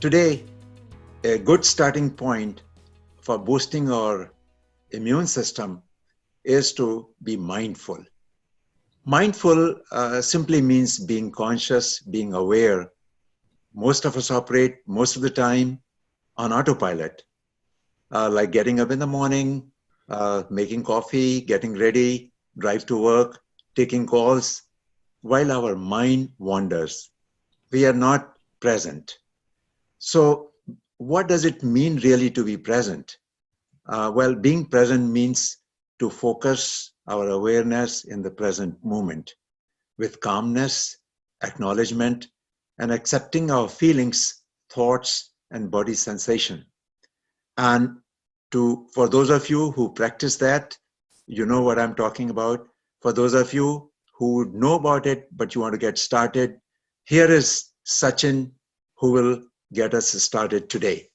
Today, a good starting point for boosting our immune system is to be mindful. Mindful simply means being conscious, being aware. Most of us operate most of the time on autopilot, like getting up in the morning, making coffee, getting ready, drive to work, taking calls, while our mind wanders. We are not present. So, what does it mean really to be present? Well, being present means to focus our awareness in the present moment with calmness, acknowledgement, and accepting our feelings, thoughts, and body sensation. And for those of you who practice that, you know what I'm talking about. For those of you who know about it, but you want to get started, here is Sachin, who will get us started today.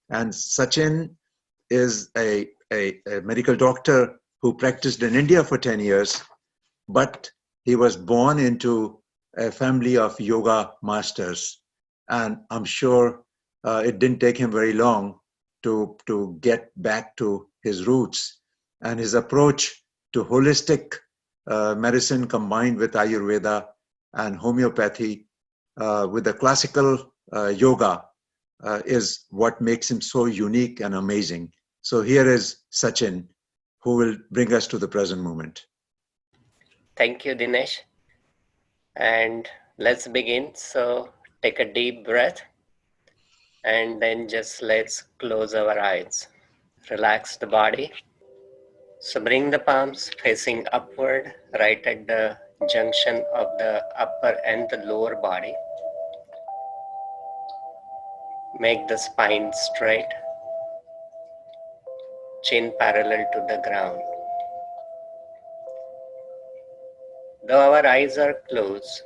And Sachin is a medical doctor who practiced in India for 10 years, but he was born into a family of yoga masters. And I'm sure it didn't take him very long to get back to his roots. And his approach to holistic medicine combined with Ayurveda and homeopathy with the classical yoga is what makes him so unique and amazing. So here is Sachin, who will bring us to the present moment. Thank you, Dinesh. And let's begin. So take a deep breath and then just let's close our eyes. Relax the body. So bring the palms facing upward, right at the junction of the upper and the lower body. Make the spine straight, chin parallel to the ground. Though our eyes are closed,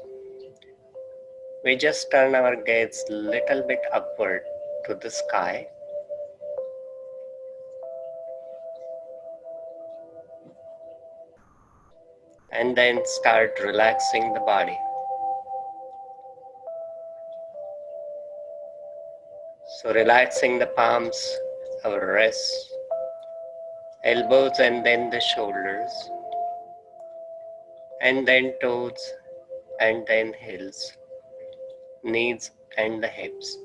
we just turn our gaze little bit upward to the sky and then start relaxing the body. So relaxing the palms, our wrists, elbows and then the shoulders, and then toes and then heels, knees and the hips.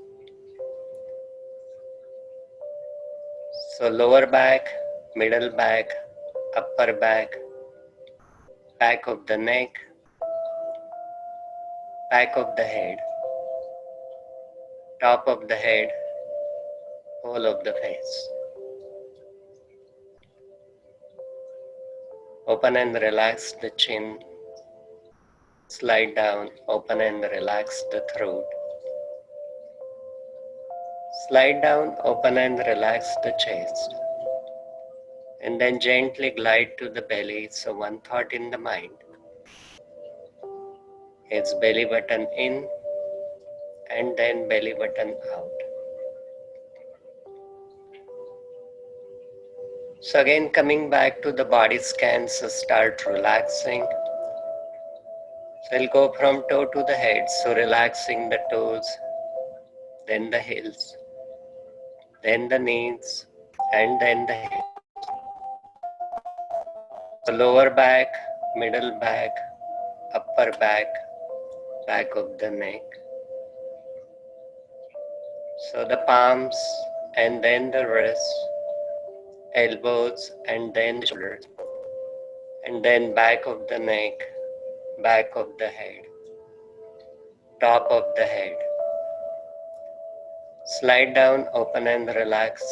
So lower back, middle back, upper back, back of the neck, back of the head, top of the head, whole of the face. Open and relax the chin. Slide down, open and relax the throat. Slide down, open and relax the chest. And then gently glide to the belly. So one thought in the mind is belly button in and then belly button out. So again coming back to the body scan, so start relaxing. So we'll go from toe to the head, so relaxing the toes, then the heels, then the knees, and then the hips. So lower back, middle back, upper back, back of the neck. So the palms and then the wrists, elbows and then the shoulders, and then back of the neck, back of the head, top of the head. Slide down, open and relax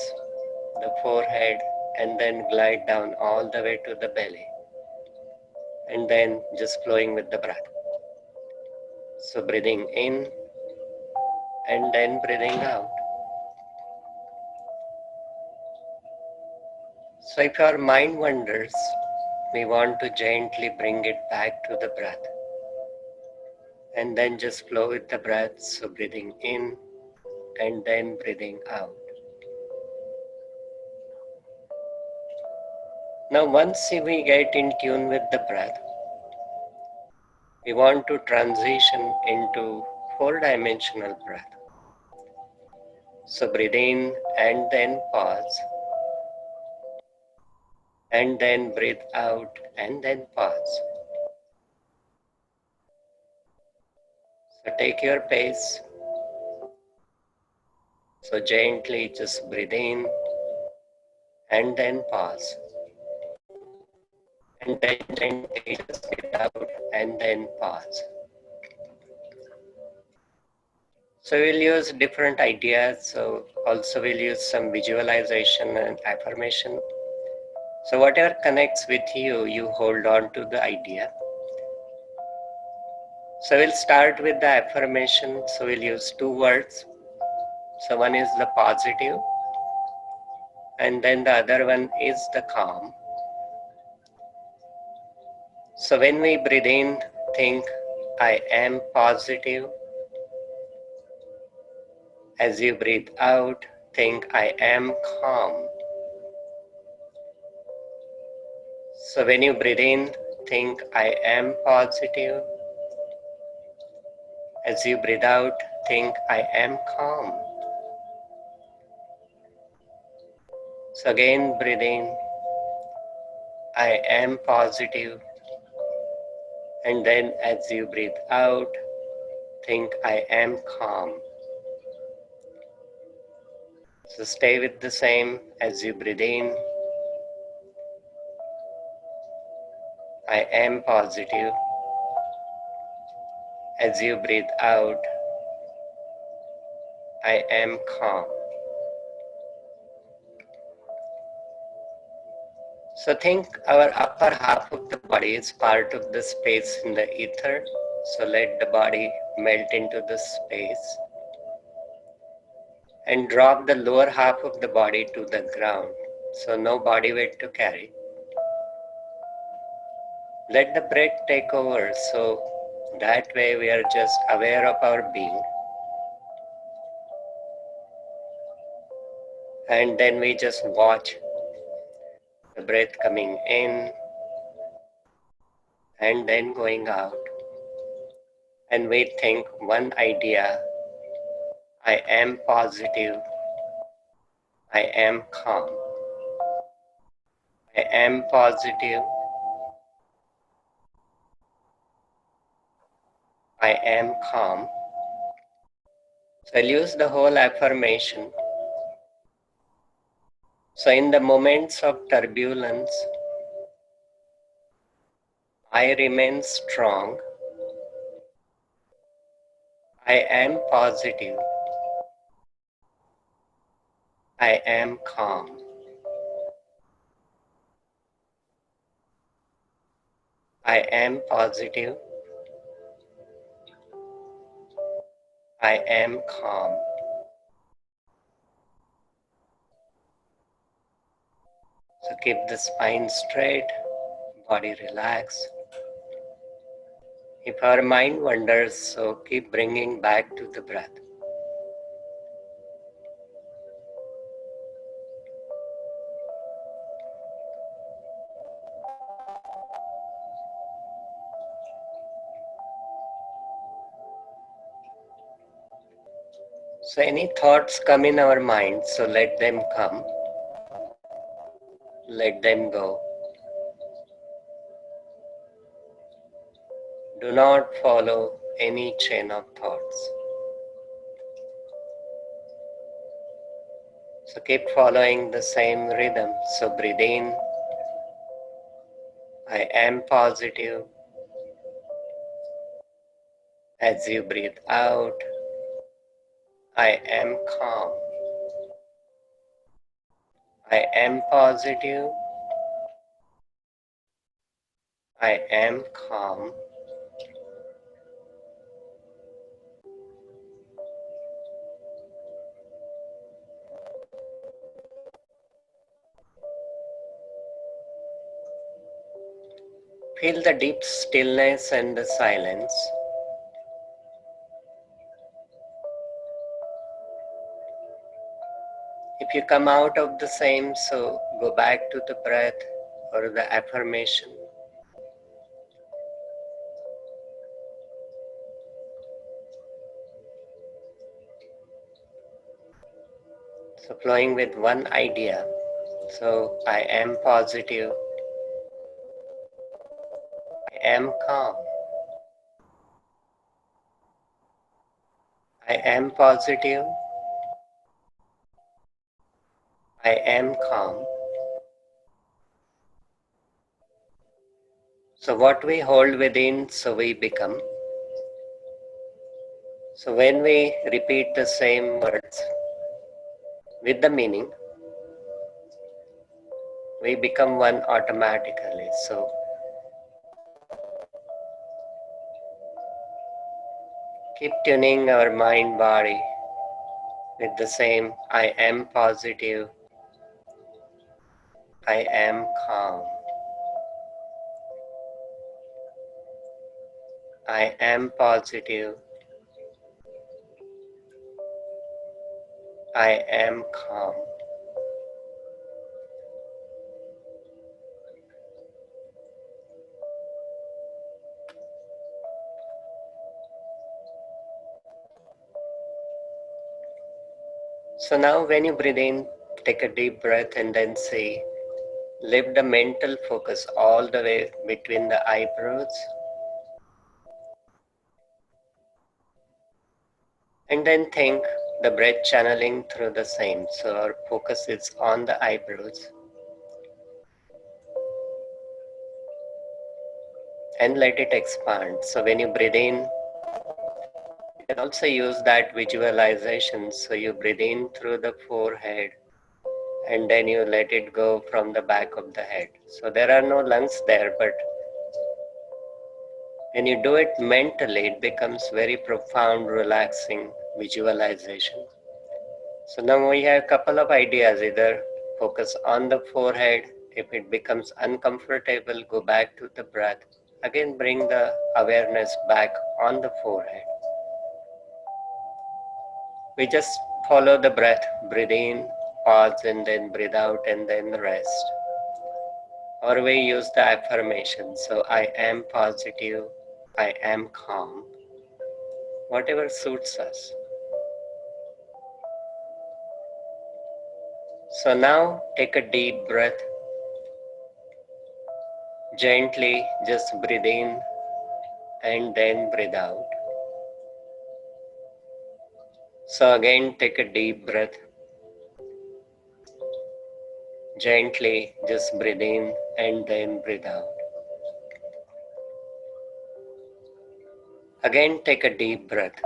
the forehead and then glide down all the way to the belly and then just flowing with the breath. So breathing in and then breathing out. So if our mind wanders, we want to gently bring it back to the breath and then just flow with the breath. So breathing in and then breathing out. Now once we get in tune with the breath, we want to transition into four-dimensional breath. So breathe in and then pause. And then breathe out and then pause. So take your pace. So gently just breathe in and then pause. And then gently just breathe out and then pause. So we'll use different ideas. So also we'll use some visualization and affirmation. So whatever connects with you, you hold on to the idea. So we'll start with the affirmation. So we'll use two words. So one is the positive, and then the other one is the calm. So when we breathe in, think, I am positive. As you breathe out, think, I am calm. So when you breathe in, think, I am positive. As you breathe out, think, I am calm. So again, breathe in, I am positive. And then as you breathe out, think, I am calm. So stay with the same. As you breathe in, I am positive. As you breathe out, I am calm. So think our upper half of the body is part of the space in the ether. So let the body melt into the space. And drop the lower half of the body to the ground. So no body weight to carry. Let the breath take over. So that way we are just aware of our being. And then we just watch the breath coming in and then going out. And we think one idea, I am positive, I am calm. I am positive, I am calm. So I'll use the whole affirmation. So in the moments of turbulence, I remain strong, I am positive, I am calm. I am positive, I am calm. So keep the spine straight, body relaxed. If our mind wanders, so keep bringing back to the breath. So any thoughts come in our mind, so let them come, let them go. Do not follow any chain of thoughts. So keep following the same rhythm. So breathe in, I am positive. As you breathe out, I am calm. I am positive. I am calm. Feel the deep stillness and the silence. If you come out of the same, so go back to the breath or the affirmation. So flowing with one idea. So I am positive. I am calm. I am positive. I am calm. So what we hold within, so we become. So when we repeat the same words with the meaning, we become one automatically. So keep tuning our mind body with the same I am positive, I am calm, I am positive, I am calm. So now when you breathe in, take a deep breath and then say, lift the mental focus all the way between the eyebrows. And then think the breath channeling through the same. So our focus is on the eyebrows. And let it expand. So when you breathe in, you can also use that visualization. So you breathe in through the forehead and then you let it go from the back of the head. So there are no lungs there, but when you do it mentally, it becomes very profound, relaxing visualization. So now we have a couple of ideas, either focus on the forehead. If it becomes uncomfortable, go back to the breath. Again, bring the awareness back on the forehead. We just follow the breath, breathe in, pause, and then breathe out, and then rest. Or we use the affirmation. So I am positive, I am calm. Whatever suits us. So now take a deep breath. Gently just breathe in and then breathe out. So again take a deep breath. Gently just breathe in and then breathe out. Again take a deep breath.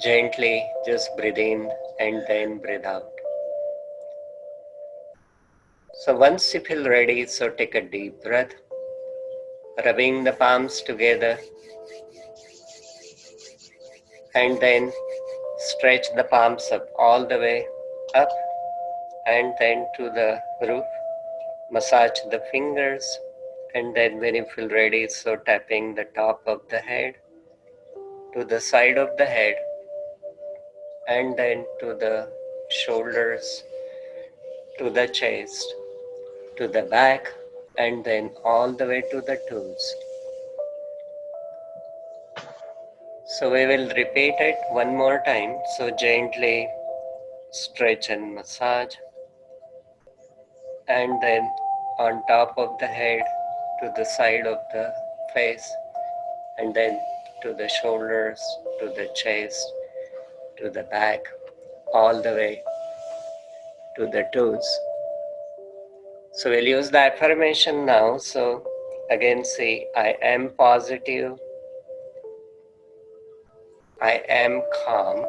Gently just breathe in and then breathe out. So once you feel ready, so take a deep breath, rubbing the palms together and then stretch the palms up all the way up and then to the roof. Massage the fingers and then when you feel ready, so tapping the top of the head to the side of the head and then to the shoulders, to the chest, to the back and then all the way to the toes. So we will repeat it one more time. So gently stretch and massage and then on top of the head to the side of the face and then to the shoulders, to the chest, to the back, all the way to the toes. So we'll use the affirmation now. So again say, I am positive, I am calm,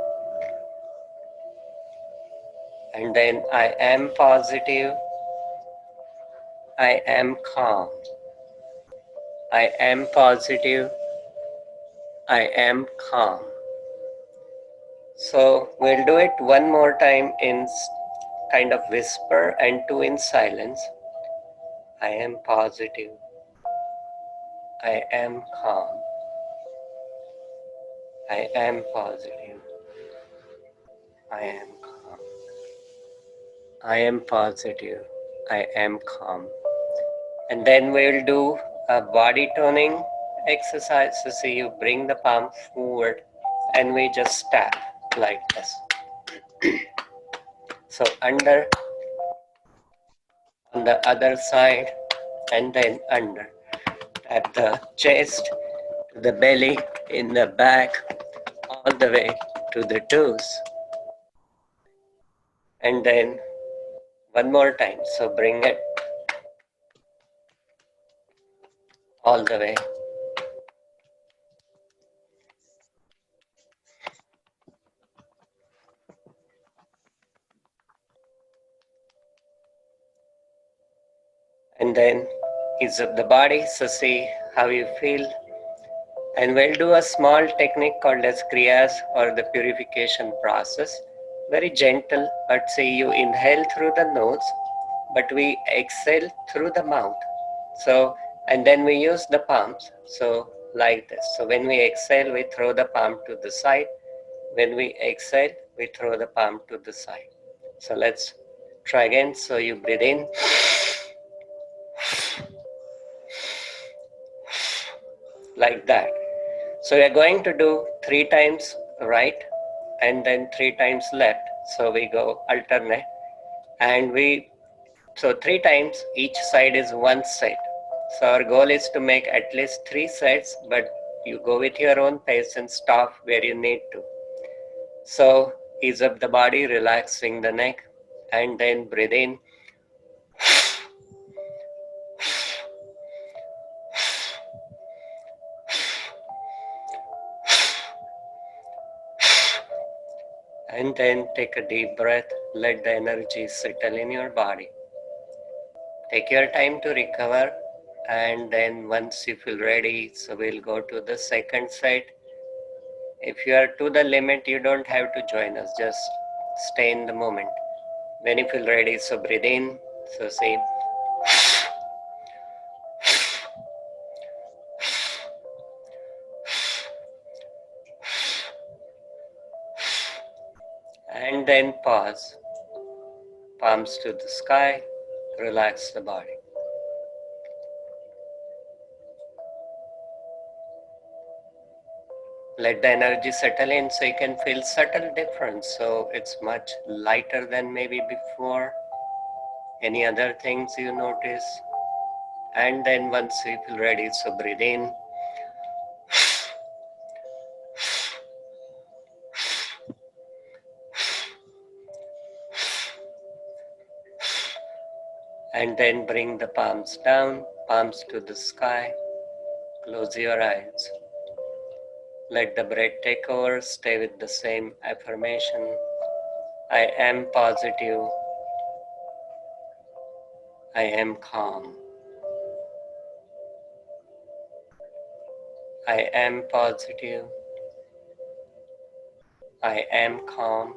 and then I am positive, I am calm, I am positive, I am calm. So we'll do it one more time in kind of whisper and two in silence. I am positive, I am calm, I am positive, I am calm, I am positive, I am calm. And then we'll do a body toning exercise. So see, you bring the palm forward and we just tap like this. So under, on the other side, and then under. Tap the chest, to the belly, in the back, all the way to the toes. And then one more time. So bring it all the way. And then ease up the body. So see how you feel. And we'll do a small technique called as Kriyas, or the purification process. Very gentle, but see, you inhale through the nose, but we exhale through the mouth. So, and then we use the palms. So like this. So when we exhale, we throw the palm to the side. When we exhale, we throw the palm to the side. So let's try again. So you breathe in. Like that. So we are going to do 3 times right and then 3 times left. So we go alternate, and so 3 times each side is 1 set. So our goal is to make at least 3 sets, but you go with your own pace and stop where you need to. So ease up the body, relaxing the neck, and then breathe in. And then take a deep breath, let the energy settle in your body. Take your time to recover, and then once you feel ready, so we'll go to the second set. If you are to the limit, you don't have to join us, just stay in the moment. When you feel ready, so breathe in, so say, and then pause, palms to the sky, relax the body. Let the energy settle in so you can feel subtle difference. So it's much lighter than maybe before. Any other things you notice? And then once you feel ready, so breathe in. And then bring the palms down, palms to the sky. Close your eyes. Let the breath take over. Stay with the same affirmation. I am positive. I am calm. I am positive. I am calm.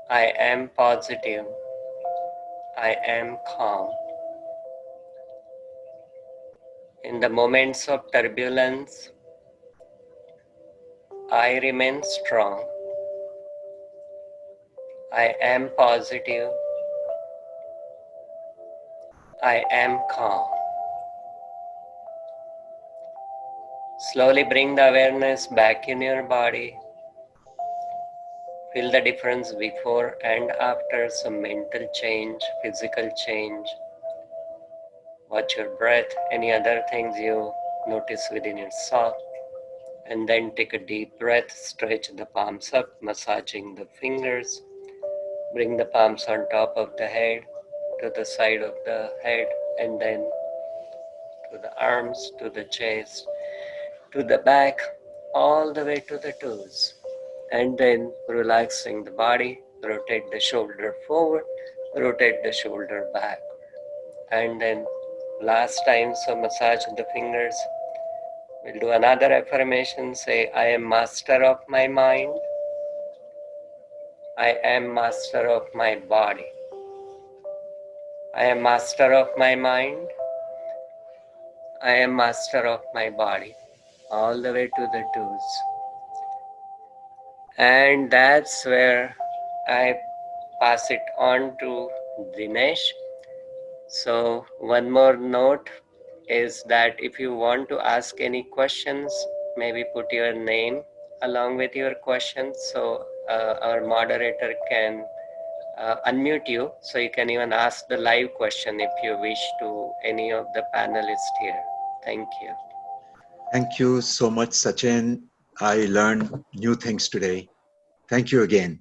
I am positive. I am calm. In the moments of turbulence, I remain strong. I am positive. I am calm. Slowly bring the awareness back in your body. Feel the difference before and after, some mental change, physical change. Watch your breath, any other things you notice within yourself. And then take a deep breath, stretch the palms up, massaging the fingers. Bring the palms on top of the head, to the side of the head, and then to the arms, to the chest, to the back, all the way to the toes. And then relaxing the body, rotate the shoulder forward, rotate the shoulder back. And then last time, so massage the fingers. We'll do another affirmation. Say, I am master of my mind. I am master of my body. I am master of my mind. I am master of my body. All the way to the toes. And that's where I pass it on to Dinesh. So one more note is that if you want to ask any questions, maybe put your name along with your question. So our moderator can unmute you, so you can even ask the live question if you wish to any of the panelists here. Thank you. Thank you so much, Sachin. I learned new things today. Thank you again.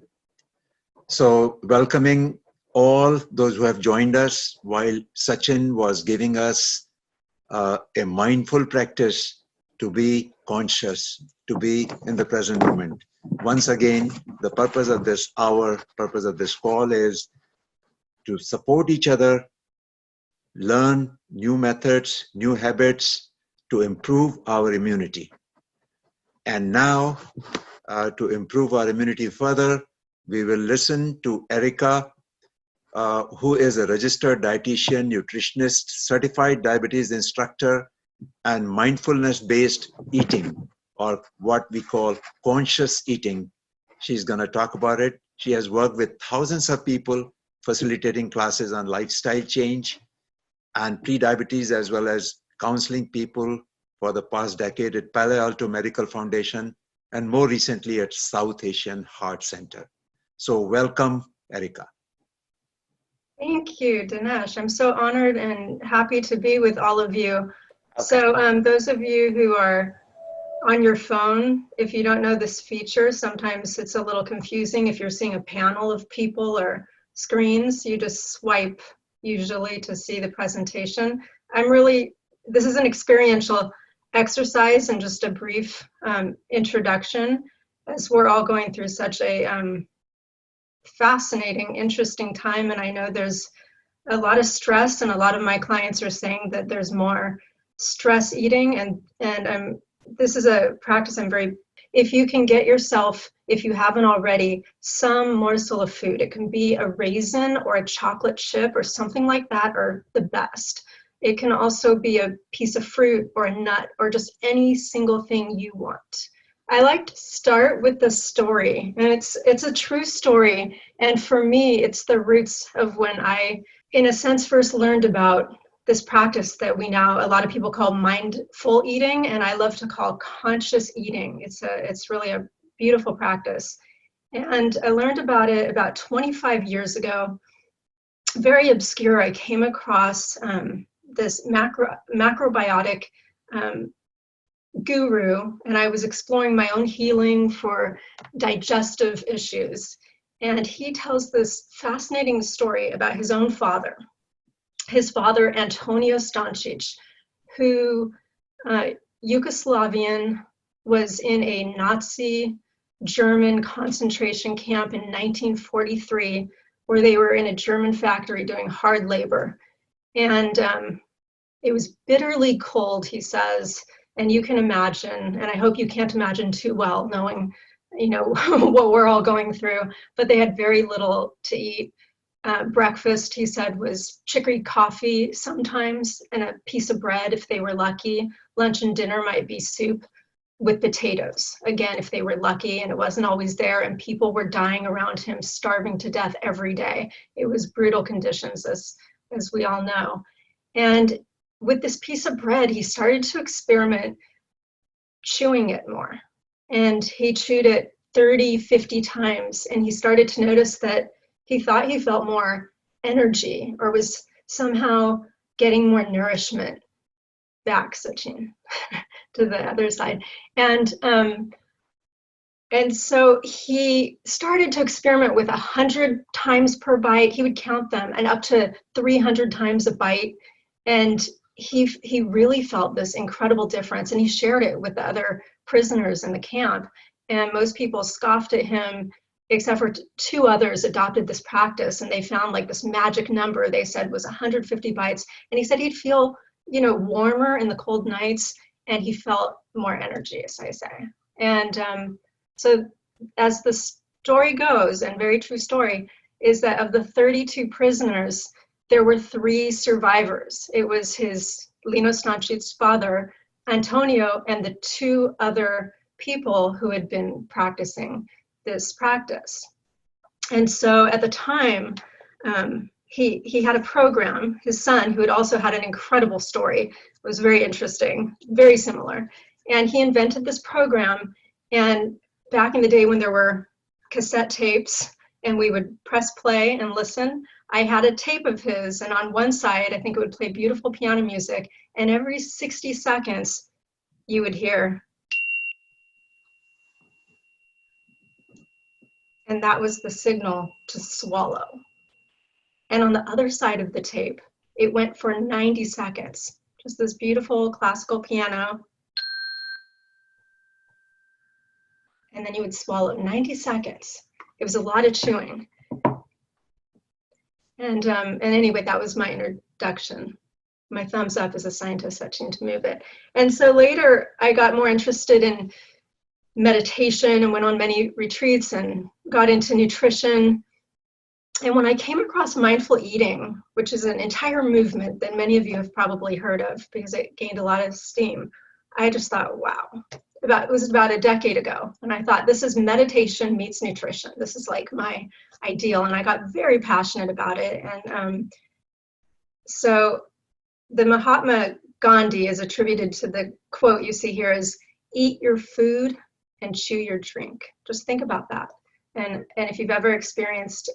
So welcoming all those who have joined us while Sachin was giving us a mindful practice to be conscious, to be in the present moment. Once again, the purpose of this hour, purpose of this call is to support each other, learn new methods, new habits to improve our immunity. And now, to improve our immunity further, we will listen to Erica, who is a registered dietitian, nutritionist, certified diabetes instructor, and mindfulness-based eating, or what we call conscious eating. She's going to talk about it. She has worked with thousands of people facilitating classes on lifestyle change and pre-diabetes, as well as counseling people for the past decade at Palo Alto Medical Foundation, and more recently at South Asian Heart Center. So welcome, Erica. Thank you, Dinesh. I'm so honored and happy to be with all of you. Okay. So those of you who are on your phone, if you don't know this feature, sometimes it's a little confusing. If you're seeing a panel of people or screens, you just swipe usually to see the presentation. This is an experiential exercise and just a brief introduction, as we're all going through such a fascinating, interesting time. And I know there's a lot of stress, and a lot of my clients are saying that there's more stress eating, and this is a practice if you can get yourself, if you haven't already, some morsel of food. It can be a raisin or a chocolate chip or something like that, or the best. It can also be a piece of fruit or a nut or just any single thing you want. I like to start with the story, and it's a true story. And for me, it's the roots of when I, in a sense, first learned about this practice that a lot of people call mindful eating, and I love to call conscious eating. It's really a beautiful practice. And I learned about it about 25 years ago. Very obscure. I came across this macrobiotic guru, and I was exploring my own healing for digestive issues. And he tells this fascinating story about his own father. His father, Antonio Stancic, who Yugoslavian, was in a Nazi German concentration camp in 1943, where they were in a German factory doing hard labor. And it was bitterly cold, he says, and you can imagine, and I hope you can't imagine too well, knowing, what we're all going through, but they had very little to eat. Breakfast, he said, was chicory coffee sometimes and a piece of bread if they were lucky. Lunch and dinner might be soup with potatoes, again, if they were lucky, and it wasn't always there, and people were dying around him, starving to death every day. It was brutal conditions, as we all know. And with this piece of bread, he started to experiment chewing it more. And he chewed it 30, 50 times, and he started to notice that he thought he felt more energy, or was somehow getting more nourishment back, Sachin, to the other side. And so he started to experiment with 100 times per bite. He would count them, and up to 300 times a bite. And he really felt this incredible difference, and he shared it with the other prisoners in the camp. And most people scoffed at him, except for two others adopted this practice, and they found like this magic number they said was 150 bites. And he said he'd feel, warmer in the cold nights, and he felt more energy, as I say. And so as the story goes, and very true story, is that of the 32 prisoners, there were 3 survivors. It was Lino Stancic's father, Antonio, and the 2 other people who had been practicing this practice. And so at the time, he had a program. His son, who had also had an incredible story, was very interesting, very similar. And he invented this program, and back in the day when there were cassette tapes and we would press play and listen, I had a tape of his, and on one side, I think it would play beautiful piano music, and every 60 seconds, you would hear, and that was the signal to swallow. And on the other side of the tape, it went for 90 seconds, just this beautiful classical piano. And then you would swallow 90 seconds. It was a lot of chewing. And anyway, that was my introduction. My thumbs up as a scientist, touching to move it. And so later I got more interested in meditation and went on many retreats and got into nutrition. And when I came across mindful eating, which is an entire movement that many of you have probably heard of because it gained a lot of steam, I just thought, wow. It was about a decade ago. And I thought, this is meditation meets nutrition. This is like my ideal. And I got very passionate about it. And so the Mahatma Gandhi is attributed to the quote you see here is, eat your food and chew your drink. Just think about that. And if you've ever experienced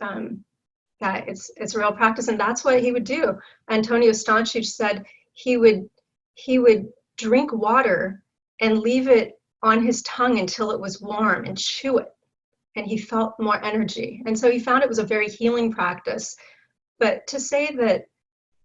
that, it's a real practice. And that's what he would do. Antonio Stanchich said he would drink water and leave it on his tongue until it was warm and chew it. And he felt more energy. And so he found it was a very healing practice. But to say that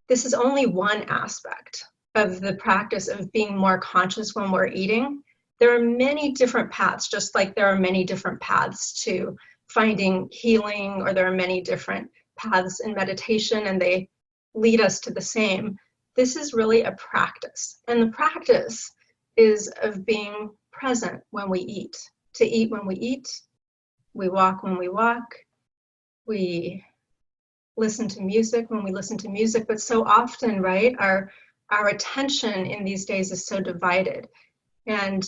this is only one aspect of the practice of being more conscious when we're eating, there are many different paths, just like there are many different paths to finding healing, or there are many different paths in meditation, and they lead us to the same. This is really a practice. And the practice is of being present when we eat, to eat when we eat, we walk when we walk, we listen to music when we listen to music. But so often, right, our attention in these days is so divided. And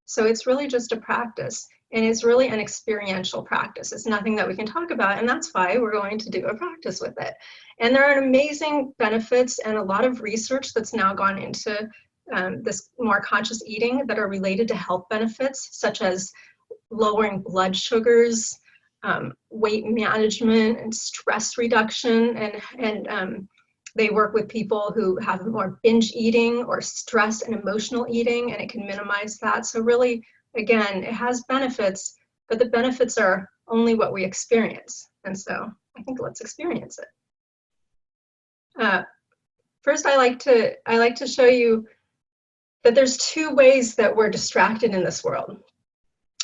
so it's really just a practice, and it's really an experiential practice. It's nothing that we can talk about, and that's why we're going to do a practice with it. And there are amazing benefits and a lot of research that's now gone into this more conscious eating that are related to health benefits, such as lowering blood sugars, weight management, and stress reduction. And they work with people who have more binge eating or stress and emotional eating, and it can minimize that. So really, again, it has benefits, but the benefits are only what we experience. And so I think let's experience it. First, I like to show you that there's two ways that we're distracted in this world.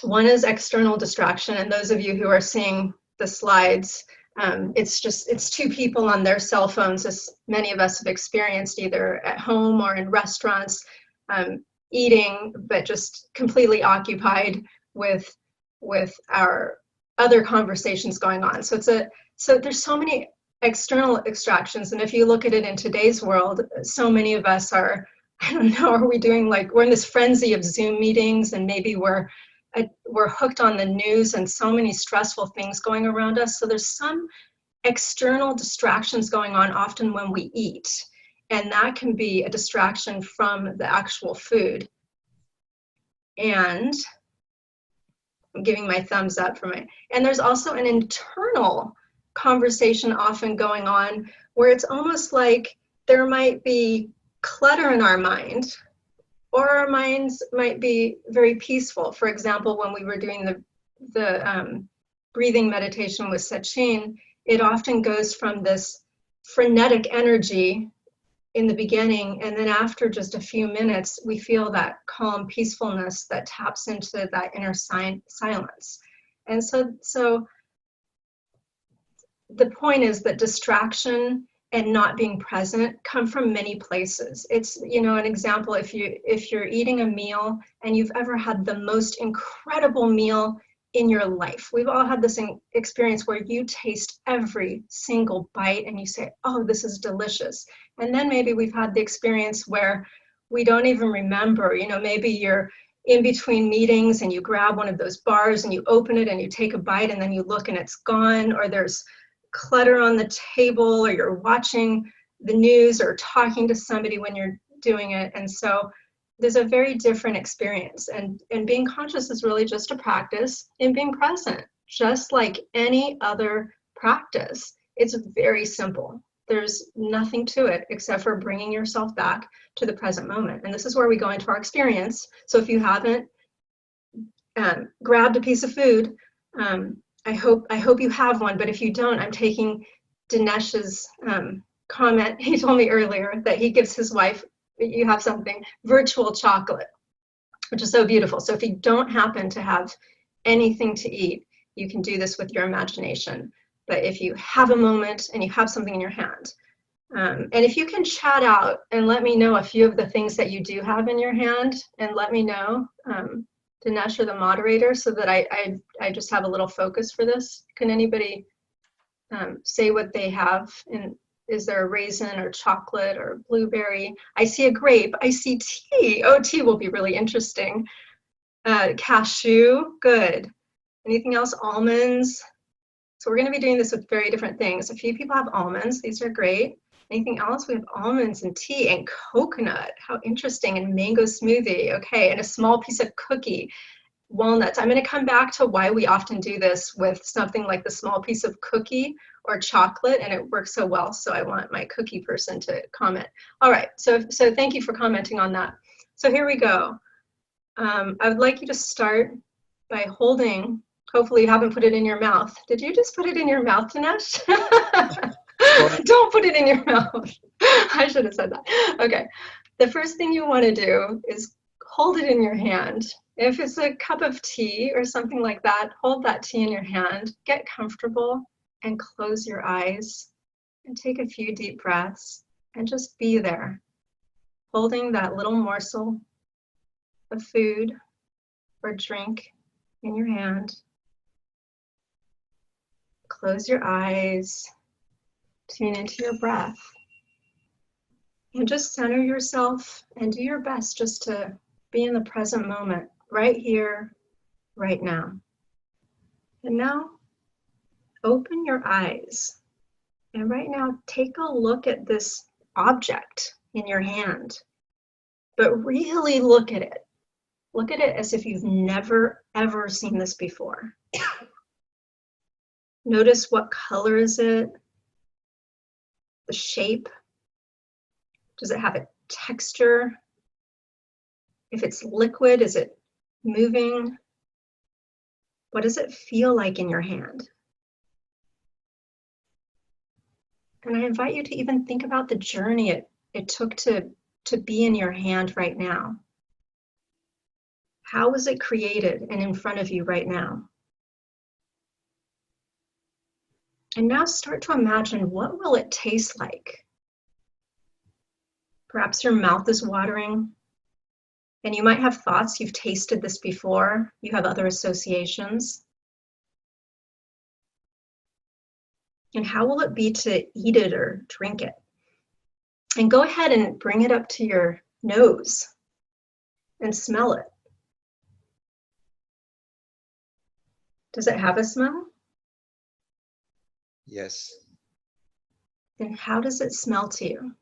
One is external distraction, and those of you who are seeing the slides, it's two people on their cell phones, as many of us have experienced either at home or in restaurants, eating, but just completely occupied with our other conversations going on. So there's so many external distractions, and if you look at it in today's world, so many of us are, I don't know, are we doing like, we're in this frenzy of Zoom meetings, and maybe we're hooked on the news and so many stressful things going around us. So there's some external distractions going on often when we eat, and that can be a distraction from the actual food. And I'm giving my thumbs up for my, and there's also an internal conversation often going on where it's almost like there might be clutter in our mind, or our minds might be very peaceful. For example, when we were doing the breathing meditation with Sachin, it often goes from this frenetic energy in the beginning, and then after just a few minutes, we feel that calm peacefulness that taps into that inner silence. And so the point is that distraction and not being present come from many places. It's, you know, an example, if you're eating a meal and you've ever had the most incredible meal in your life. We've all had this experience where you taste every single bite and you say, oh, this is delicious. And then maybe we've had the experience where we don't even remember, you know, maybe you're in between meetings and you grab one of those bars and you open it and you take a bite and then you look and it's gone, or there's clutter on the table, or you're watching the news or talking to somebody when you're doing it. And so there's a very different experience. And being conscious is really just a practice in being present, just like any other practice. It's very simple. There's nothing to it except for bringing yourself back to the present moment. And this is where we go into our experience. So if you haven't grabbed a piece of food, I hope you have one, but if you don't, I'm taking Dinesh's comment. He told me earlier that he gives his wife, you have something, virtual chocolate, which is so beautiful. So if you don't happen to have anything to eat, you can do this with your imagination. But if you have a moment and you have something in your hand, and if you can chat out and let me know a few of the things that you do have in your hand, and let me know, Dinesh or the moderator, so that I just have a little focus for this. Can anybody say what they have? And is there a raisin or chocolate or blueberry? I see a grape. I see tea. Oh, tea will be really interesting. Cashew, good. Anything else? Almonds. So we're going to be doing this with very different things. A few people have almonds. These are great. Anything else? We have almonds and tea and coconut. How interesting. And mango smoothie. Okay. And a small piece of cookie. Walnuts. I'm going to come back to why we often do this with something like the small piece of cookie or chocolate, and it works so well. So I want my cookie person to comment. All right. So thank you for commenting on that. So here we go. I would like you to start by holding. Hopefully you haven't put it in your mouth. Did you just put it in your mouth, Dinesh? Don't put it in your mouth. I should have said that. Okay. The first thing you want to do is hold it in your hand. If it's a cup of tea or something like that, hold that tea in your hand. Get comfortable and close your eyes and take a few deep breaths and just be there, holding that little morsel of food or drink in your hand. Close your eyes, tune into your breath, and just center yourself and do your best just to be in the present moment, right here, right now. And now, open your eyes. And right now, take a look at this object in your hand, but really look at it. Look at it as if you've never, ever seen this before. Notice what color is it? The shape? Does it have a texture? If it's liquid, is it moving? What does it feel like in your hand? And I invite you to even think about the journey it took to be in your hand right now. How was it created and in front of you right now? And now start to imagine, what will it taste like? Perhaps your mouth is watering, and you might have thoughts, you've tasted this before, you have other associations. And how will it be to eat it or drink it? And go ahead and bring it up to your nose and smell it. Does it have a smell? Yes. And how does it smell to you?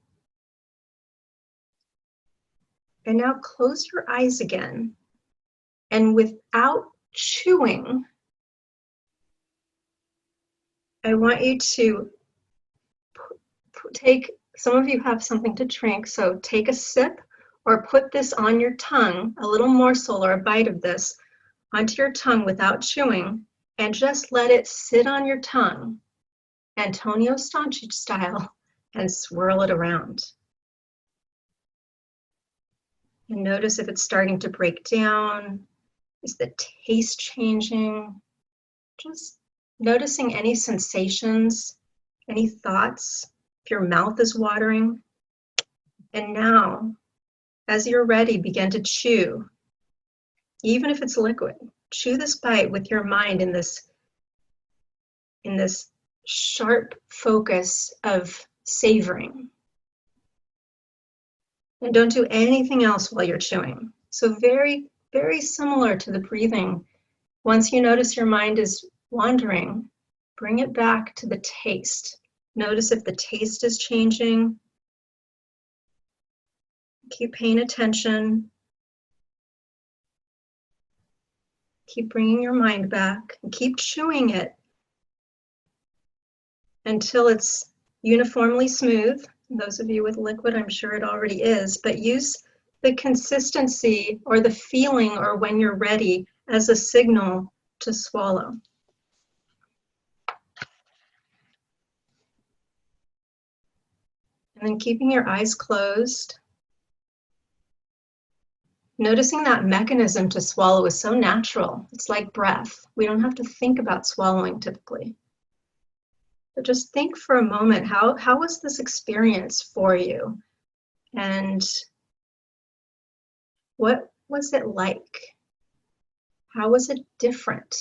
And now close your eyes again. And without chewing, I want you to take, some of you have something to drink, so take a sip or put this on your tongue, a little morsel or a bite of this onto your tongue without chewing, and just let it sit on your tongue, Antonio Stančić style, and swirl it around. And notice if it's starting to break down. Is the taste changing? Just noticing any sensations, any thoughts, if your mouth is watering. And now, as you're ready, begin to chew. Even if it's liquid, chew this bite with your mind in this sharp focus of savoring. And don't do anything else while you're chewing. So very, very similar to the breathing. Once you notice your mind is wandering, bring it back to the taste. Notice if the taste is changing. Keep paying attention. Keep bringing your mind back. Keep chewing it until it's uniformly smooth. Those of you with liquid, I'm sure it already is, but use the consistency or the feeling or when you're ready as a signal to swallow. And then keeping your eyes closed. Noticing that mechanism to swallow is so natural. It's like breath. We don't have to think about swallowing typically. But just think for a moment, how was this experience for you? And what was it like? How was it different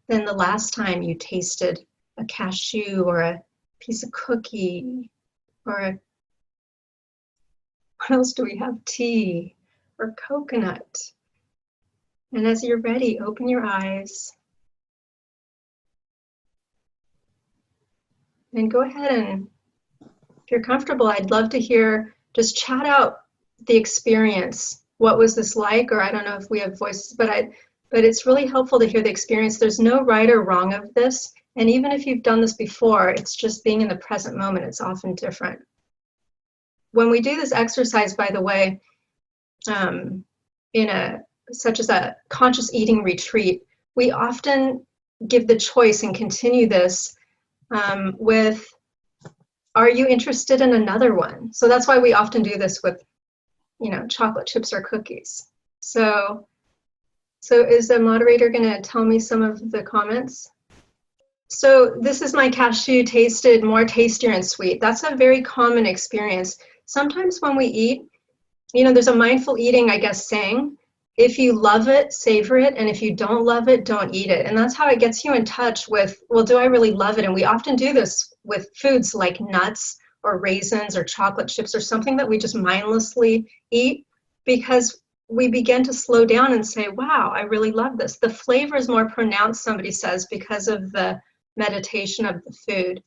than the last time you tasted a cashew or a piece of cookie or what else do we have? Tea or coconut. And as you're ready, open your eyes. And go ahead and, if you're comfortable, I'd love to hear, just chat out the experience. What was this like? Or I don't know if we have voices, but it's really helpful to hear the experience. There's no right or wrong of this. And even if you've done this before, it's just being in the present moment. It's often different. When we do this exercise, by the way, such as a conscious eating retreat, we often give the choice and continue this with, are you interested in another one? So that's why we often do this with, chocolate chips or cookies. So is the moderator going to tell me some of the comments? So this is my cashew, tasted more tastier and sweet. That's a very common experience. Sometimes when we eat, there's a mindful eating, I guess, saying, if you love it, savor it, and if you don't love it, don't eat it. And that's how it gets you in touch with, well, do I really love it? And we often do this with foods like nuts or raisins or chocolate chips or something that we just mindlessly eat, because we begin to slow down and say, wow, I really love this. The flavor is more pronounced, somebody says, because of the meditation of the food.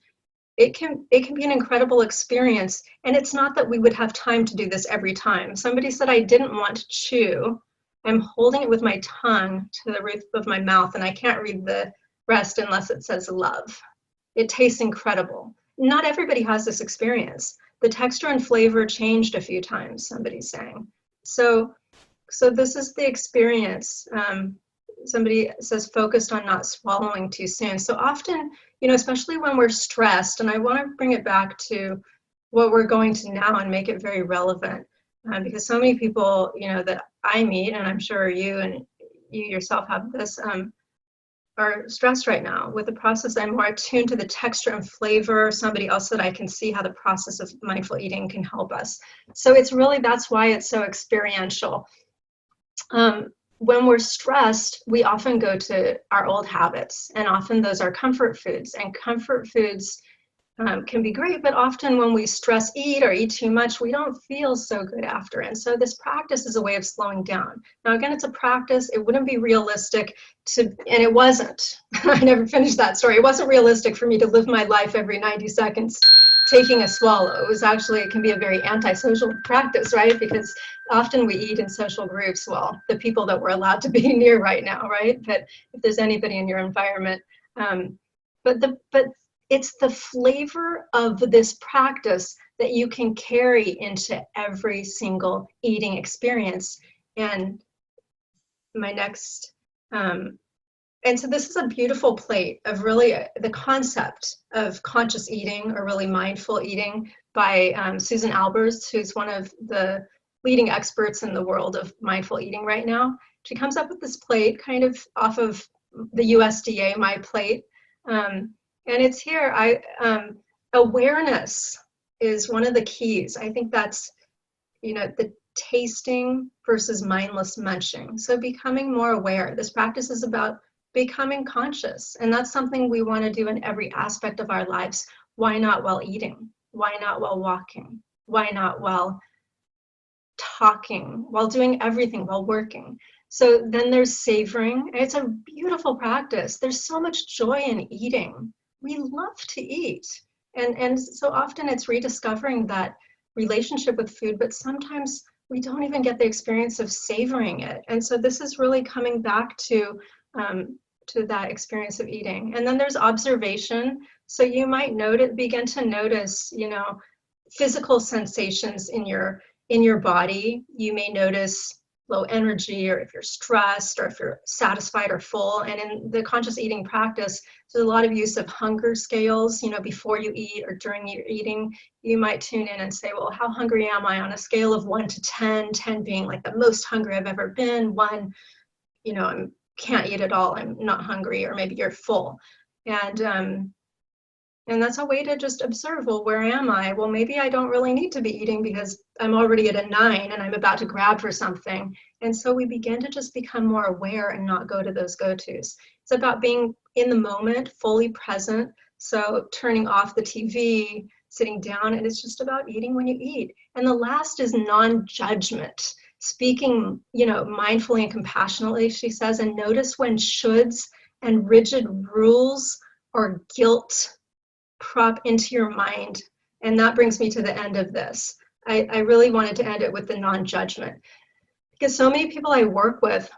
It can be an incredible experience. And it's not that we would have time to do this every time. Somebody said, I didn't want to chew. I'm holding it with my tongue to the roof of my mouth, and I can't read the rest unless it says love. It tastes incredible. Not everybody has this experience. The texture and flavor changed a few times, somebody's saying. So this is the experience. Somebody says focused on not swallowing too soon. So often, especially when we're stressed, and I want to bring it back to what we're going to now and make it very relevant, because so many people, that I meet, and I'm sure you and you yourself have this, are stressed right now with the process. I'm more attuned to the texture and flavor. Somebody else said I can see how the process of mindful eating can help us. So it's really, that's why it's so experiential. When we're stressed, we often go to our old habits, and often those are comfort foods, and comfort foods can be great, but often when we stress eat or eat too much, we don't feel so good after. And so this practice is a way of slowing down. Now, again, it's a practice. It wouldn't be realistic to, and it wasn't, I never finished that story. It wasn't realistic for me to live my life every 90 seconds taking a swallow. It was actually, it can be a very antisocial practice, right? Because often we eat in social groups, well, the people that we're allowed to be near right now, right? But if there's anybody in your environment, but it's the flavor of this practice that you can carry into every single eating experience. And my next, and so this is a beautiful plate of really the concept of conscious eating or really mindful eating by Susan Albers, who's one of the leading experts in the world of mindful eating right now. She comes up with this plate kind of off of the USDA, My Plate. And it's here, awareness is one of the keys. I think that's, the tasting versus mindless munching. So becoming more aware. This practice is about becoming conscious. And that's something we want to do in every aspect of our lives. Why not while eating? Why not while walking? Why not while talking? While doing everything, while working? So then there's savoring. It's a beautiful practice. There's so much joy in eating. We love to eat. And so often it's rediscovering that relationship with food, but sometimes we don't even get the experience of savoring it. And so this is really coming back to to that experience of eating. And then there's observation. So you might begin to notice, physical sensations in your body. You may notice low energy, or if you're stressed, or if you're satisfied or full. And in the conscious eating practice, there's a lot of use of hunger scales. Before you eat or during your eating, you might tune in and say, well, how hungry am I on a scale of 1 to 10, 10 being like the most hungry I've ever been, 1, I can't eat at all, I'm not hungry, or maybe you're full. And that's a way to just observe, well, where am I? Well, maybe I don't really need to be eating because I'm already at a 9 and I'm about to grab for something. And so we begin to just become more aware and not go to those go-tos. It's about being in the moment, fully present. So turning off the TV, sitting down, and it's just about eating when you eat. And the last is non-judgment. Speaking, mindfully and compassionately, she says, and notice when shoulds and rigid rules or guilt prop into your mind. And that brings me to the end of this. I really wanted to end it with the non-judgment, because so many people I work with,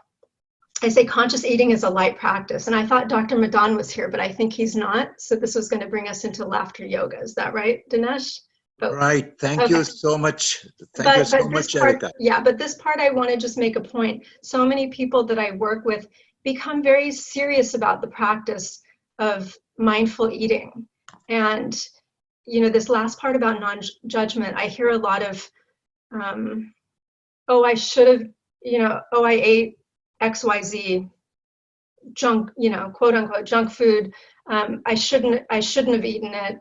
I say conscious eating is a light practice. And I thought Dr. Madan was here, but I think he's not. So this was going to bring us into laughter yoga. Is that right, Dinesh? Right. Thank you so much. Thank you so much, Erica. Yeah, but this part I want to just make a point. So many people that I work with become very serious about the practice of mindful eating. And, this last part about non-judgment, I hear a lot of, I should have, I ate XYZ junk, quote unquote junk food. I shouldn't have eaten it.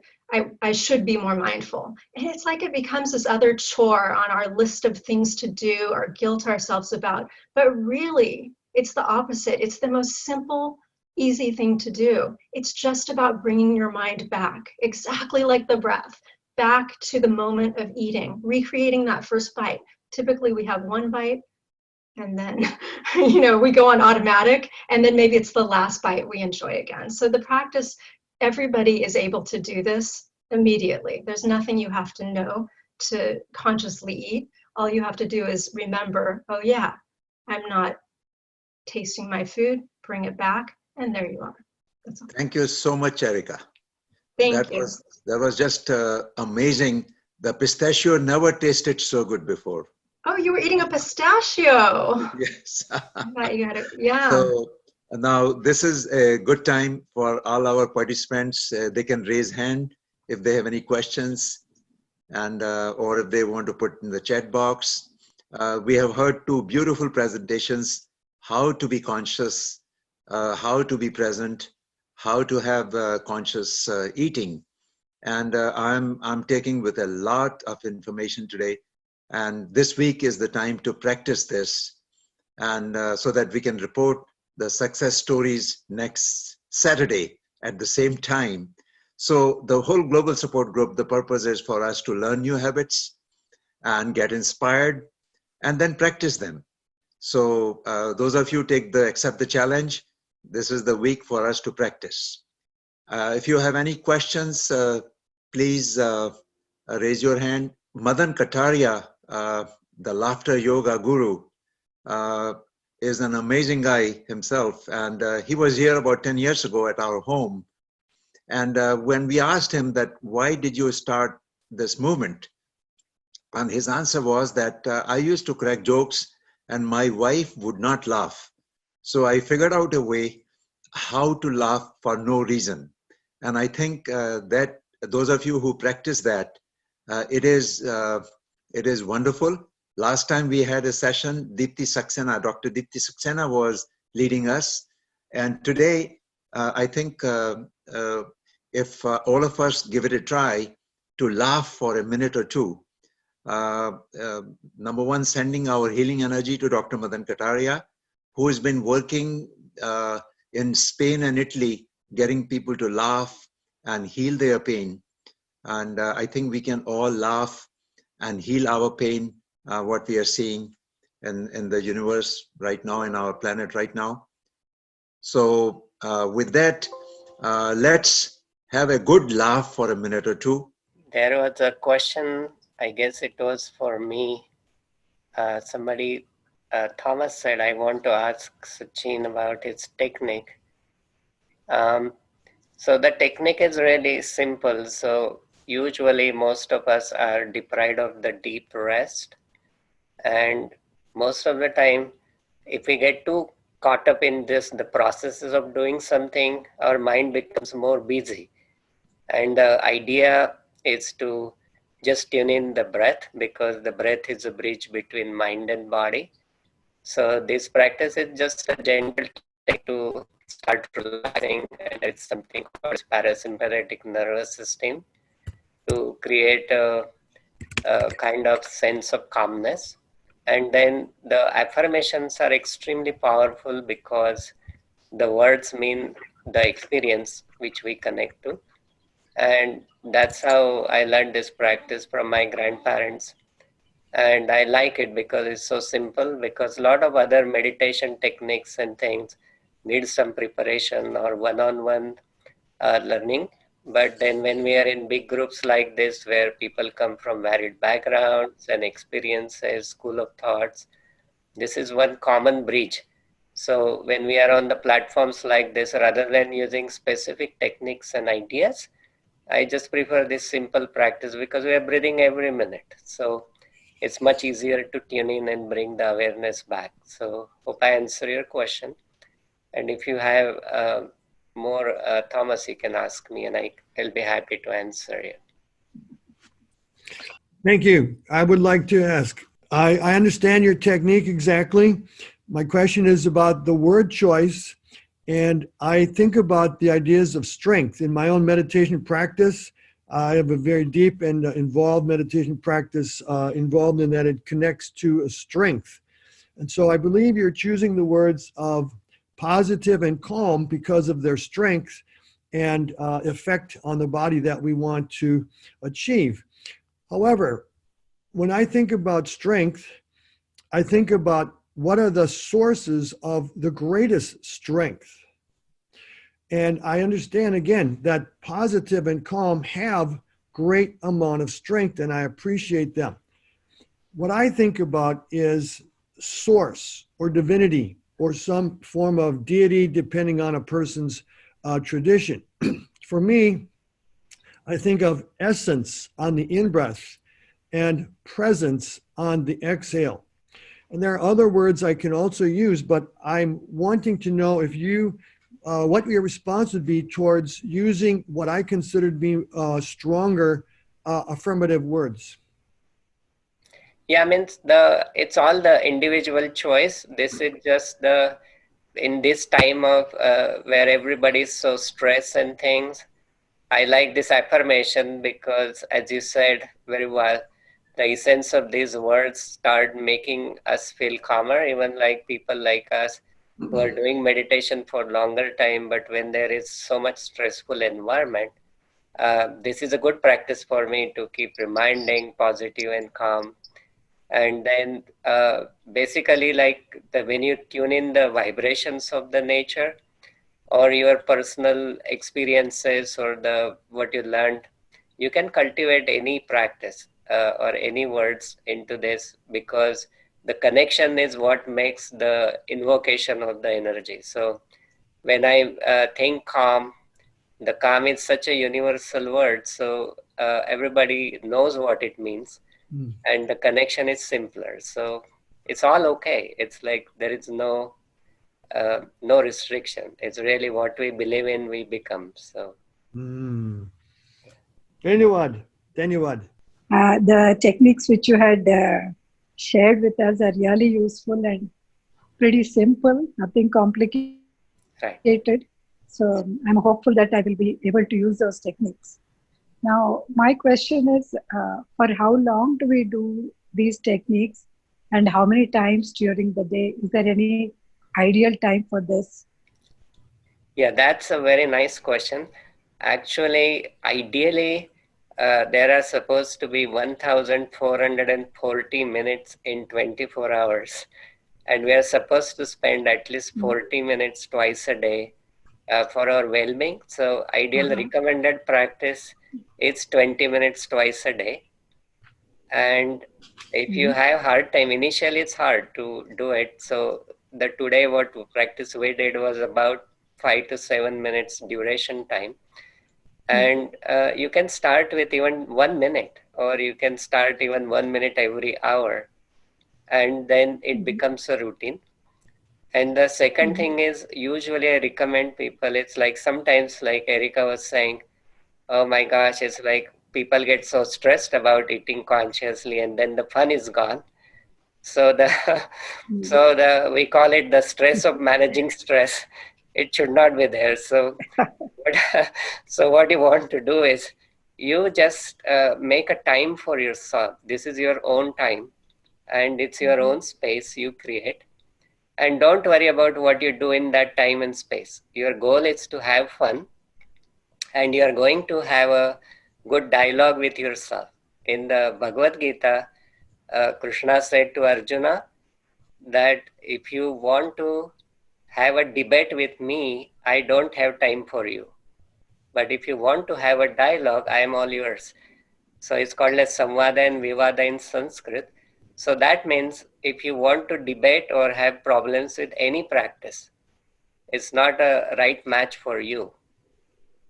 I should be more mindful. And it's like it becomes this other chore on our list of things to do or guilt ourselves about. But really, it's the opposite. It's the most simple, easy thing to do. It's just about bringing your mind back, exactly like the breath, back to the moment of eating, recreating that first bite. Typically, we have one bite, and then, we go on automatic, and then maybe it's the last bite we enjoy again. So the practice, everybody is able to do this immediately. There's nothing you have to know to consciously eat. All you have to do is remember, oh yeah, I'm not tasting my food, bring it back, and there you are. That's all. Thank you so much, Erica. Thank you. That was just amazing. The pistachio never tasted so good before. Oh, you were eating a pistachio. Yes. You had it. Yeah. So now this is a good time for all our participants. They can raise hand if they have any questions, and or if they want to put in the chat box. We have heard 2 beautiful presentations: how to be conscious, how to be present, how to have conscious eating. And I'm taking with a lot of information today. And this week is the time to practice this, and so that we can report the success stories next Saturday at the same time. So the whole global support group, the purpose is for us to learn new habits and get inspired and then practice them. So those of you accept the challenge, this is the week for us to practice. If you have any questions, please raise your hand. Madan Kataria, the laughter yoga guru, is an amazing guy himself. And he was here about 10 years ago at our home. And when we asked him that, why did you start this movement? And his answer was that I used to crack jokes and my wife would not laugh. So I figured out a way how to laugh for no reason. And I think that those of you who practice that, it is wonderful. Last time we had a session, Deepti Saxena, Dr. Deepti Saxena was leading us. And today, I think if all of us give it a try to laugh for a minute or two, number one, sending our healing energy to Dr. Madan Kataria, who has been working in Spain and Italy, getting people to laugh and heal their pain. And I think we can all laugh and heal our pain, what we are seeing in the universe right now, in our planet right now. So with that, let's have a good laugh for a minute or two. There was a question, I guess it was for me. Somebody Thomas said, I want to ask Sachin about his technique. So the technique is really simple. So usually most of us are deprived of the deep rest. And most of the time, if we get too caught up in the processes of doing something, our mind becomes more busy. And the idea is to just tune in the breath, because the breath is a bridge between mind and body. So this practice is just a gentle technique to start relaxing, and it's something called parasympathetic nervous system to create a kind of sense of calmness. And then the affirmations are extremely powerful because the words mean the experience which we connect to. And that's how I learned this practice from my grandparents. And I like it because it's so simple, because a lot of other meditation techniques and things need some preparation or one-on-one learning. But then when we are in big groups like this, where people come from varied backgrounds and experiences, school of thoughts, this is one common bridge. So when we are on the platforms like this, rather than using specific techniques and ideas, I just prefer this simple practice because we are breathing every minute. So it's much easier to tune in and bring the awareness back. So hope I answer your question. And if you have more, Thomas, you can ask me and I'll be happy to answer you. Thank you. I would like to ask, I understand your technique exactly. My question is about the word choice. And I think about the ideas of strength in my own meditation practice. I have a very deep and involved meditation practice involved in that it connects to a strength. And so I believe you're choosing the words of positive and calm because of their strength and effect on the body that we want to achieve. However, when I think about strength, I think about what are the sources of the greatest strength. And I understand, again, that positive and calm have great amount of strength, and I appreciate them. What I think about is source or divinity or some form of deity, depending on a person's tradition. For me, I think of essence on the in-breath and presence on the exhale. And there are other words I can also use, but I'm wanting to know if you, what your response would be towards using what I consider to be stronger affirmative words. Yeah, I mean, it's all the individual choice. This is just in this time of where everybody's so stressed and things, I like this affirmation because, as you said very well, the essence of these words start making us feel calmer, even like people like us who are doing meditation for longer time. But when there is so much stressful environment, this is a good practice for me to keep reminding positive and calm. And then basically, like when you tune in the vibrations of the nature or your personal experiences or what you learned, you can cultivate any practice or any words into this, because the connection is what makes the invocation of the energy. So when I think calm, the calm is such a universal word, so everybody knows what it means. And the connection is simpler, so it's all okay. It's like there is no restriction. It's really what we believe in, we become. So Dhanyawad. The techniques which you had shared with us are really useful and pretty simple, nothing complicated. Right. So I'm hopeful that I will be able to use those techniques. Now, my question is, for how long do we do these techniques and how many times during the day? Is there any ideal time for this? Yeah, that's a very nice question. Actually, ideally, there are supposed to be 1,440 minutes in 24 hours. And we are supposed to spend at least 40 minutes twice a day for our well-being. So ideal recommended practice is 20 minutes twice a day. And If you have hard time, initially it's hard to do it. So today what practice we did was about 5 to 7 minutes duration time. And you can start with even 1 minute, or you can start even 1 minute every hour. And then it becomes a routine. And the second thing is, usually I recommend people, it's like sometimes, like Erica was saying, oh my gosh, it's like people get so stressed about eating consciously and then the fun is gone. So we call it the stress of managing stress. It should not be there. So what you want to do is you just make a time for yourself. This is your own time and it's your own space you create. And don't worry about what you do in that time and space. Your goal is to have fun, and you are going to have a good dialogue with yourself. In the Bhagavad Gita, Krishna said to Arjuna that if you want to have a debate with me, I don't have time for you. But if you want to have a dialogue, I am all yours. So it's called as Samvada and Vivada in Sanskrit. So that means if you want to debate or have problems with any practice, it's not a right match for you.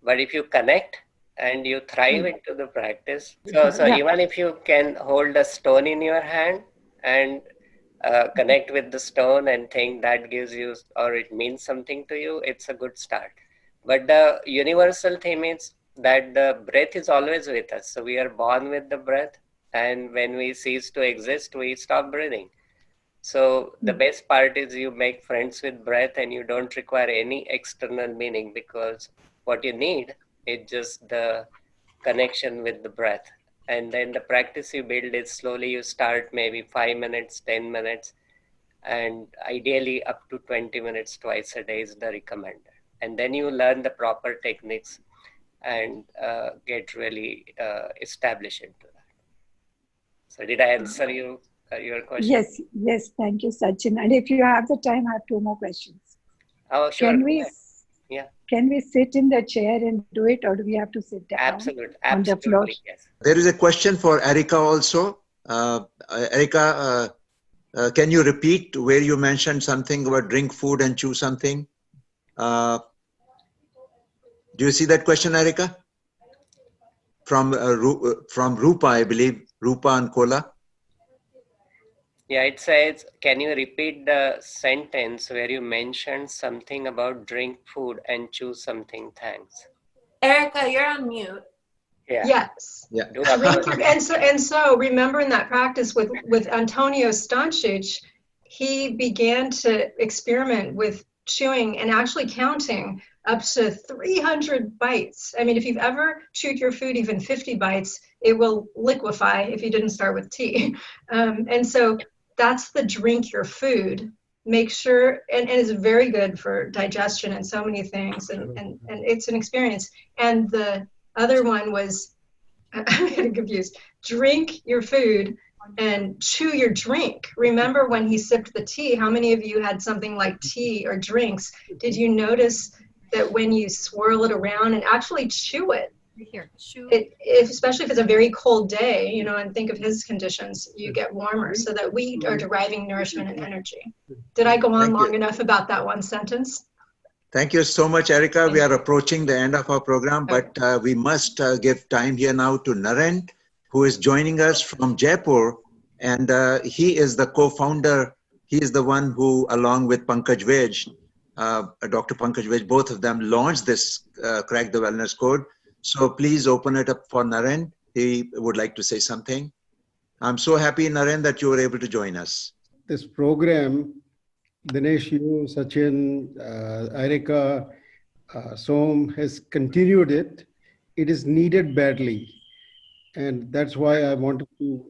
But if you connect and you thrive into the practice, so even if you can hold a stone in your hand and connect with the stone and think that gives you, or it means something to you, it's a good start. But the universal theme is that the breath is always with us. So we are born with the breath, and when we cease to exist, we stop breathing. So the best part is you make friends with breath and you don't require any external meaning, because what you need is just the connection with the breath. And then the practice you build is slowly you start maybe 5 minutes, 10 minutes, and ideally up to 20 minutes twice a day is the recommended. And then you learn the proper techniques and get really established into that. So did I answer you? Your question? Yes, thank you, Sachin. And if you have the time, I have 2 more questions. Oh, sure. Can we sit in the chair and do it, or do we have to sit down? Absolutely. On the floor? Yes. There is a question for Erica also. Erica, can you repeat where you mentioned something about drink food and chew something? Do you see that question, Erica? From Rupa, I believe, Rupa and Kola. Yeah, it says, can you repeat the sentence where you mentioned something about drink food and chew something? Thanks. Erica, you're on mute. Yeah. Yes. Yeah. And so remember in that practice with Antonio Stancic, he began to experiment with chewing and actually counting up to 300 bites. I mean, if you've ever chewed your food even 50 bites, it will liquefy if you didn't start with tea. And so that's the drink your food. Make sure, and it's very good for digestion and so many things, and it's an experience. And the other one was, I'm getting confused, drink your food and chew your drink. Remember when he sipped the tea, how many of you had something like tea or drinks? Did you notice that when you swirl it around and actually chew it, especially if it's a very cold day, you know, and think of his conditions, you get warmer, so that we are deriving nourishment and energy. Did I go on long enough about that one sentence? Thank you so much, Erica. We are approaching the end of our program, but we must give time here now to Naren, who is joining us from Jaipur. And he is the co-founder. He is the one who, along with Pankaj Vij, Dr. Pankaj Vij, both of them launched this Crack the Wellness Code. So please open it up for Naren. He would like to say something. I'm so happy, Naren, that you were able to join us. This program, Dinesh, you, Sachin, Erica, Som has continued it. It is needed badly. And that's why I wanted to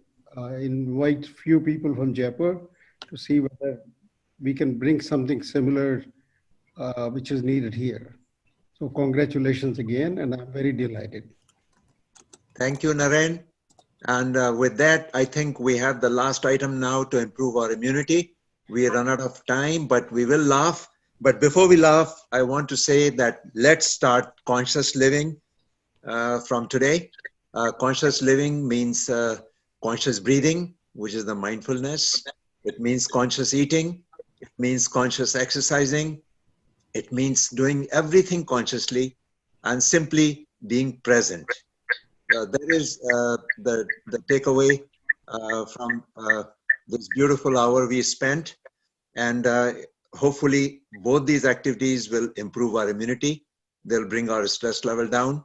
invite few people from Jaipur to see whether we can bring something similar which is needed here. So congratulations again, and I'm very delighted. Thank you, Naren. And with that, I think we have the last item now to improve our immunity. We run out of time, but we will laugh. But before we laugh, I want to say that let's start conscious living from today. Conscious living means conscious breathing, which is the mindfulness. It means conscious eating. It means conscious exercising. It means doing everything consciously and simply being present. That is the takeaway from this beautiful hour we spent. And hopefully both these activities will improve our immunity. They'll bring our stress level down,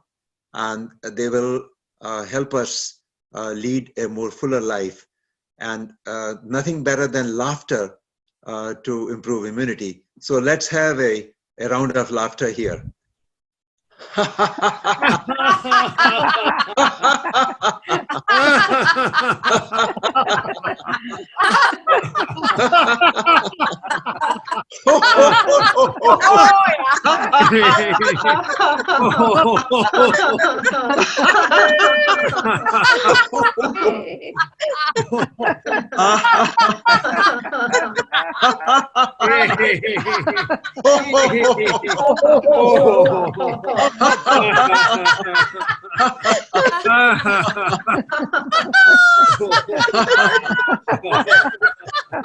and they will help us lead a more fuller life. And nothing better than laughter to improve immunity. So let's have a round of laughter here.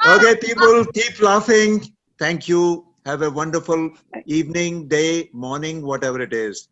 Okay, people, keep laughing. Thank you. Have a wonderful evening, day, morning, whatever it is.